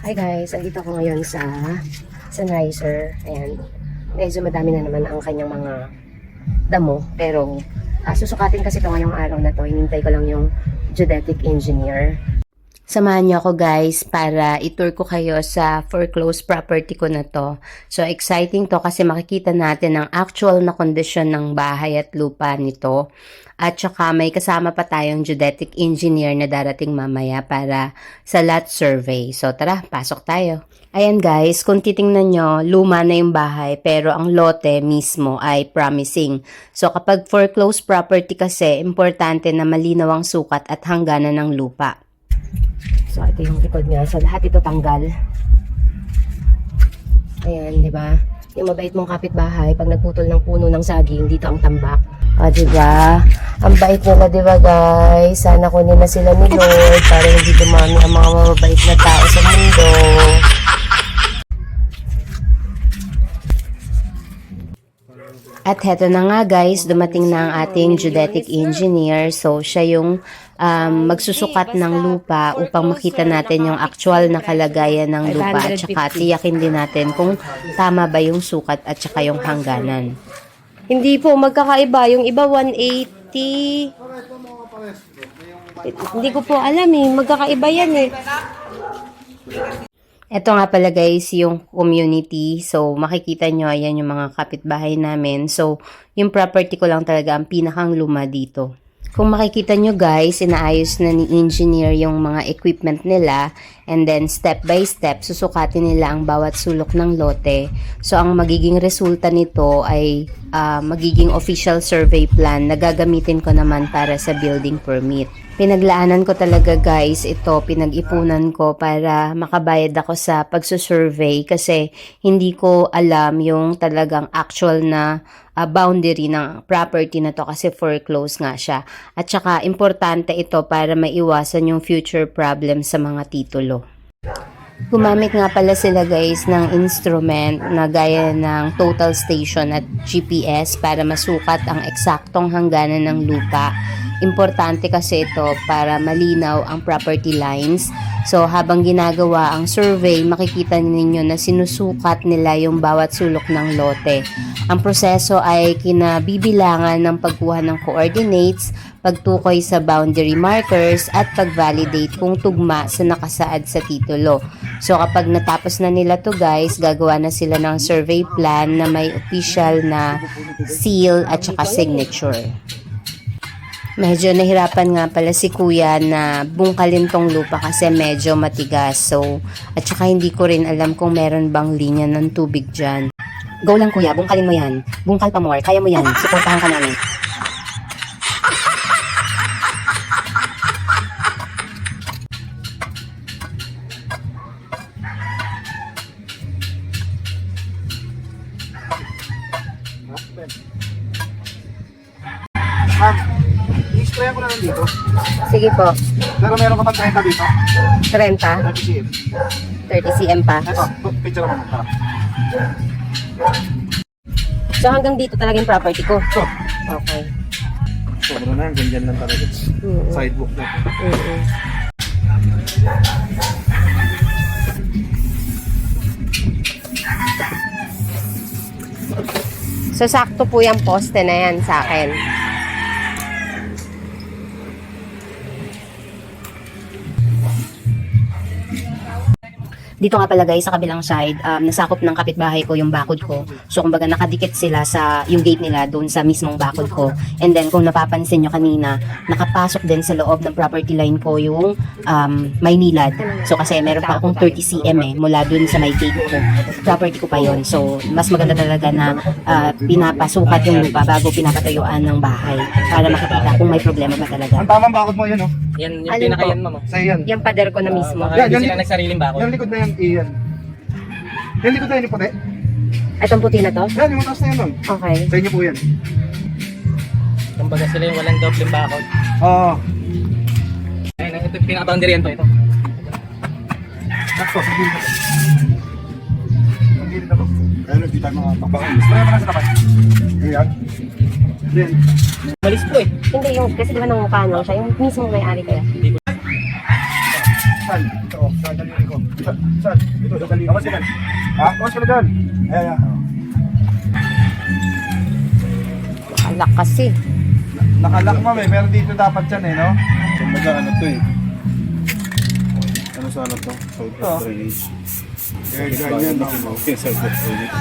Hi guys, andito ako ngayon sa Sunriser and medyo madami na naman ang kanyang mga damo pero susukatin kasi ito ngayong araw na to. Hinintay ko lang yung geodetic engineer. Samahan niyo ako guys para i-tour ko kayo sa foreclosed property ko na to. So exciting to kasi makikita natin ang actual na kondisyon ng bahay at lupa nito. At saka may kasama pa tayong geodetic engineer na darating mamaya para sa lot survey. So tara, pasok tayo. Ayan guys, kung titingnan nyo, luma na yung bahay pero ang lote mismo ay promising. So kapag foreclosed property kasi, importante na malinaw ang sukat at hangganan ng lupa. So, ito yung likod niya. So, lahat ito tanggal. Ayan, di ba? Yung mabait mong kapitbahay, pag nagputol ng puno ng saging, dito ang tambak. Di ba? Ang bait nila, di ba, guys? Sana kunin na sila ni Lord para hindi dumami ang mga mababait na tao sa mundo. At heto na nga guys, dumating na ang ating geodetic engineer. So, siya yung magsusukat ng lupa upang makita natin yung actual na kalagayan ng lupa at saka tiyakin din natin kung tama ba yung sukat at saka yung hangganan. Hindi po, magkakaiba. Yung iba 180. Hindi ko po alam eh. Magkakaiba yan eh. Ito nga pala guys, yung community. So, makikita nyo, ayan yung mga kapitbahay namin. So, yung property ko lang talaga ang pinakang luma dito. Kung makikita nyo guys, inaayos na ni engineer yung mga equipment nila. And then, step by step, susukatin nila ang bawat sulok ng lote. So, ang magiging resulta nito ay magiging official survey plan na gagamitin ko naman para sa building permit. Pinaglaanan ko talaga guys, ito pinag-ipunan ko para makabayad ako sa pagsusurvey kasi hindi ko alam yung talagang actual na boundary ng property na to kasi foreclosed nga siya. At saka importante ito para maiwasan yung future problem sa mga titulo. Gumamit nga pala sila guys ng instrument na gaya ng total station at GPS para masukat ang eksaktong hangganan ng lupa. Importante kasi ito para malinaw ang property lines. So habang ginagawa ang survey, makikita ninyo na sinusukat nila yung bawat sulok ng lote. Ang proseso ay kinabibilangan ng pagkuha ng coordinates, pagtukoy sa boundary markers at pag-validate kung tugma sa nakasaad sa titulo. So kapag natapos na nila to guys, gagawa na sila ng survey plan na may official na seal at saka signature. Medyo nahirapan nga pala si kuya na bungkalin tong lupa kasi medyo matigas. So, at saka hindi ko rin alam kung meron bang linya ng tubig dyan. Go lang kuya, bungkalin mo yan. Bungkal pa more, kaya mo yan. Suportahan ka namin. I-sprayan ko na lang dito. Sige po. Pero meron ka bang 30 dito? 30? 30 cm. 30 cm pa. Ito, picture mo. Tara. So hanggang dito talaga yung property ko? So, Okay. sobra na yan. Ganyan lang talaga. Sidewalk na. So sakto po yung poste na yan sa akin. Dito nga pala guys, sa kabilang side, nasakop ng kapitbahay ko yung bakod ko. So kumbaga nakadikit sila sa yung gate nila doon sa mismong bakod ko. And then kung napapansin nyo kanina, nakapasok din sa loob ng property line ko yung Maynilad. So kasi meron pa akong 30 cm mula doon sa may gate ko. Property ko pa yon. So mas maganda talaga na pinapasukat yung lupa bago pinapatayuan ng bahay para makikita kung may problema ba talaga. Ang tamang bakod mo yun, oh. Yan, yung Alin pinaka-yan po? mo. Sa'yo yan. Yung pader ko na mismo. Baka hindi Yan, sila nagsariling bakod. Yung likod na yan, iyan. Yung likod na yan, yung puti. Itong puti na to? Yan, yung taas na yan, nun. Okay. Sa inyo po yan. Kumbaga sila yung walang doble bakod. Oo. Ayun, ito yung pinaka-boundary yan to. Ito. Sakto, sabihin ko. Sabihin na po. Kaya hindi tayo mga takbakan. Sprayan mo na sa tapat. Ayan. Then, Malis po eh. Hindi yung, kasi diba nangungka lang siya, yung mismo may-ari kaya. saan? Ito, dadalhin ko. Saan? Dito, sa kanina. Kamas ka dyan. Ha? Kamas ka na dyan. Ayan. Alak kasi. Nakalak ma'am eh, pero dito dapat yan eh, no? Kumbaga ano to eh. Ano sa ano to? South of drainage. Ganyan no? Okay, south of drainage.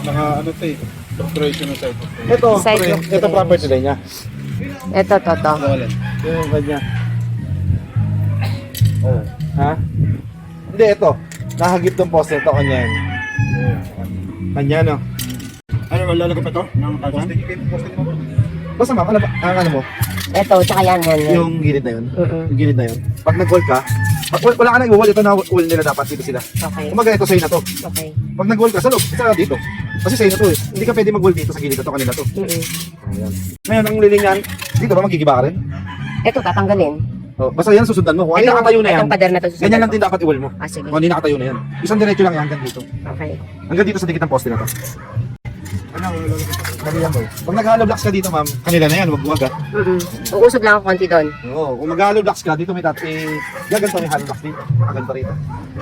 Naka ano to eh. Doctoration ng south of drainage. Ito, Side of ito property line niya. Ito, to. Yung kanya. Oh. Ha? Hindi, ito. Nakagip ng poste ito, kanya yan. Kanya no? Ano, lalagay pa ito? Poste mo? Basta ma'am, ano mo? Ito, tsaka yan. Yung gilid na yun. Yung gilid na yun. Pag nag-wall ka, wala ka na i-wall, ito na wall nila dapat, dito sila. Okay. Kumaga ito sa'yo na to. Okay. Pag nag-wall ka, sa loob, isa dito. Kasi sa'yo na to eh. Hindi ka pwede mag-wall dito sa gilid na to, kanila to. Ayan. Ngayon, ang lilingan, dito ba magigiba ka rin? Ito, tatanggalin. Oh, basta yan susundan mo. Kung hindi nakatayo na yan, Itong pader na to. ganyan lang din dapat i-wall mo. Ah, sige. Kung hindi nakatayo na yan. Isang diretso lang yan hanggang dito. Okay. Hanggang dito sa dikit ng poste na to. Ano, yan boy. Pag nag-hollow blocks ka dito ma'am, kanila na yan, wag ah. Uusog lang ako konti doon. Oo, kung mag-hollow blocks ka, dito may gaganto may hollow blocks dito. Maganda rito.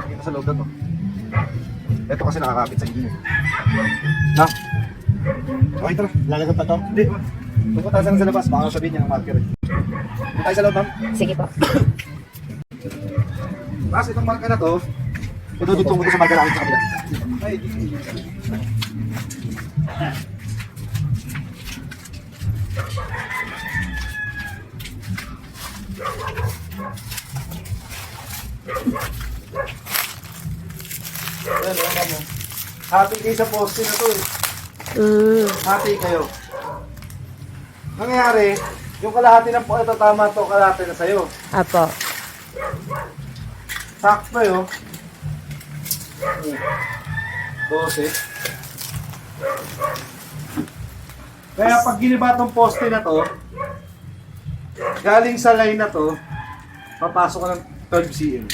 Dito sa loob na to. Ito kasi nakakapit sa inyo. Na? Okay, tara. Lalagyan pa to? Hindi. Tungkol tayo sa labas, baka sabihin niya ng marker eh. Dito tayo sa loob ma'am. Sige po. Tapos itong marka na to, tututong ko to sa marka namin sa kabila. Ay, Ayan, hati kayo sa poste na to eh. Hati kayo. Nangyayari, yung kalahati ng ito tama to, kalahati na sa'yo. Apo. Sakto yun. 12. Kaya pag giniba tong poste na to, galing sa line na to, papasok ka ng 12 cm.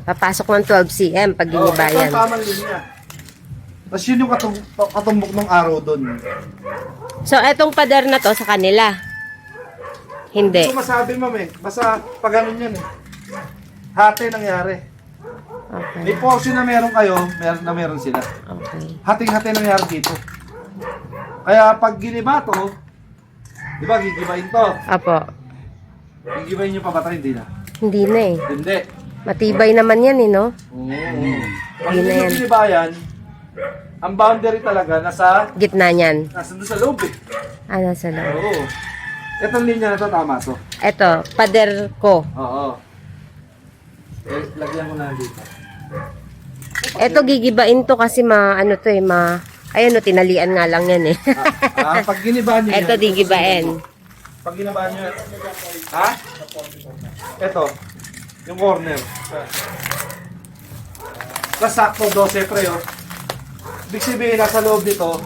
Papasok ng 12 cm pag ginibayan. Ito ang tamang linya. Tapos yun yung katumbok ng araw doon. So, etong pader na to sa kanila. Hindi. Ito masabi ma'am eh. Basta pag ganun yan eh. Hati nangyari. Okay. May portion na meron kayo, meron sila. Okay. Hating-hati nangyari dito. Kaya pag giniba to, di ba gigibain to? Apo. Gigibain nyo pa ba tayo? Hindi na. Hindi na eh. Hindi. Matibay naman yan eh, no? Oo. Pag Hindi na hindi yan. ginibayan, ang boundary talaga nasa Gitna niyan. doon sa loob eh. Ano sa loob? Oo. Itong linya na to, tama to. Eto, pader ko. Oo. Eh, lagyan mo na dito. Eto, gigibain to kasi ano to eh, ayun no, tinalian nga lang yan eh. Pag ginibahan nyo Eto, gigibain. Pag ginabahan nyo yan. Ha? Ito. Yung corner. Plus sakto 12 pre oh. Ibig sabihin nasa loob nito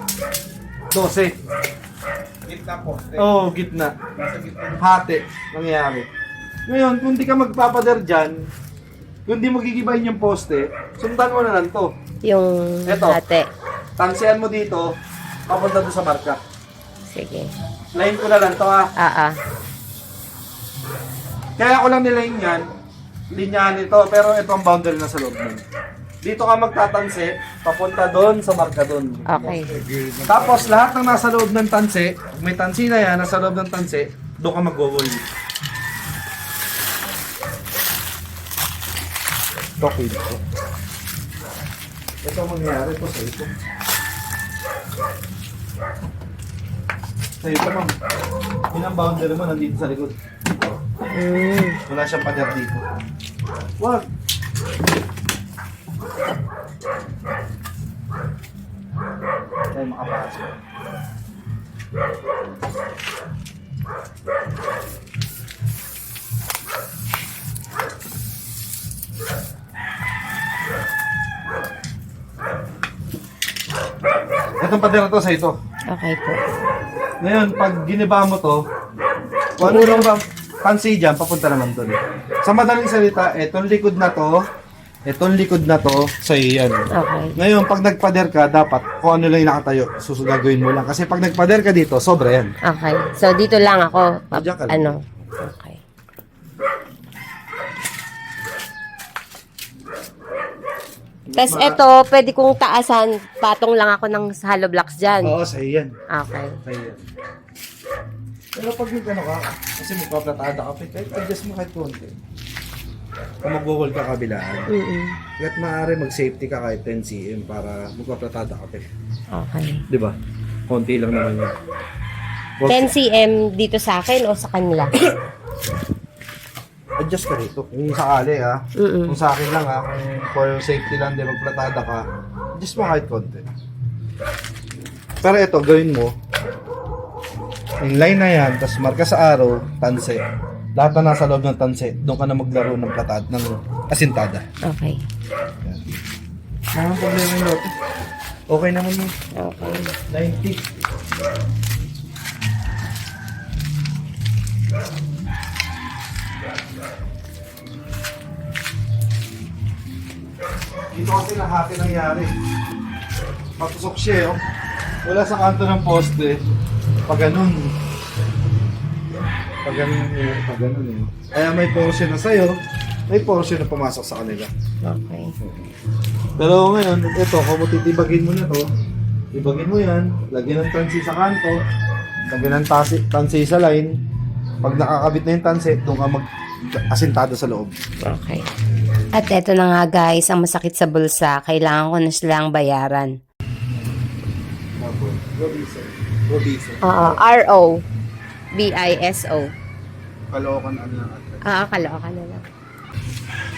12. Gitna po. Oo, gitna. Hati. Nangyayari. Ngayon, kung di ka magpapader dyan, kung di mo gigibahin yung poste, sundan mo na lang to. Yung Eto. hati. Tansihan mo dito, papunta doon sa marka. Sige. Line ko na lang to ah. Kaya ko lang niline yan, linyahan ito, pero ito ang boundary na sa loob nun. Dito ka magtatansi, papunta doon sa marka doon. Okay. Tapos lahat ng nasa loob ng tansi, may tansi na yan, nasa loob ng tansi, doon ka mag-wall. Okay dito. Ito ang mangyayari po sa ito. Sa ito ma'am, yun ang boundary mo nandito sa likod. Wala siyang pader dito. Wag! Tayo makapasok. Itong pader na to sa ito. Okay po. Ngayon, pag giniba mo to, kung ano yung fancy dyan, papunta naman to. Sa madaling salita, itong likod na to, sa iyan. Okay. Ngayon, pag nagpader ka, dapat kung ano lang yung nakatayo, susugagawin mo lang. Kasi pag nagpader ka dito, sobra yan. Okay. So, dito lang ako. Diyan ka lang. Ano? Okay. Tapos ito, pwede kong taasan. Patong lang ako ng hollow blocks dyan. Oo, sa'yo yan. Okay. Sa'yo yan. Pero pag yung ano ka, kasi magpaplatada ka, kahit adjust mo kahit konti. Kung mag-wall ka kabilaan, kahit maaari mag-safety ka kahit 10 cm para magpaplatada ka. Okay. Di ba? Konti lang naman yun. 10 cm dito sa akin o sa kanila? Adjust ka rito. Kung sakali kung sa akin lang kung for safety lang din magplatada ka, adjust mo kahit konti. Pero ito, gawin mo, yung line na yan, tapos marka sa araw, tanse. Lahat na nasa loob ng tanse, doon ka na maglaro ng platad, ng asintada. Okay. Mga problema yung lote. Okay naman yun. Okay. 90. Dito kasi lahati nangyari. Patusok siya oh. Wala sa kanto ng poste. Pag ganun. Pag ganun yun. Pag ganun yun. Kaya may portion na sa'yo. May portion na pumasok sa kanila. Okay. Pero ngayon, ito, kung titibagin mo na to, ibagin mo yan, lagyan ng tansi sa kanto, lagyan ng tansi sa line. Pag nakakabit na yung tansi, doon ka mag-asintado sa loob. Okay. At eto na nga guys, ang masakit sa bulsa, kailangan ko na silang bayaran. Robiso. Oo, R-O. B-I-S-O. Kalokan ano lang. Kalookan na lang.